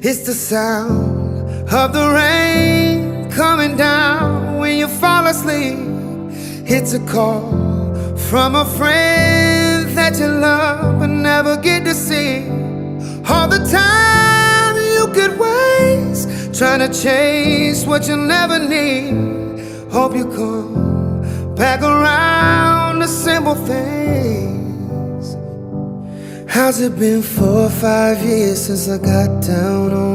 It's the sound of the rain coming down when you fall asleep. It's a call from a friend that you love but never get to see. All the time you could waste trying to chase what you never need. Hope you come back around to simple things. How's it been 4 or 5 years since I got down on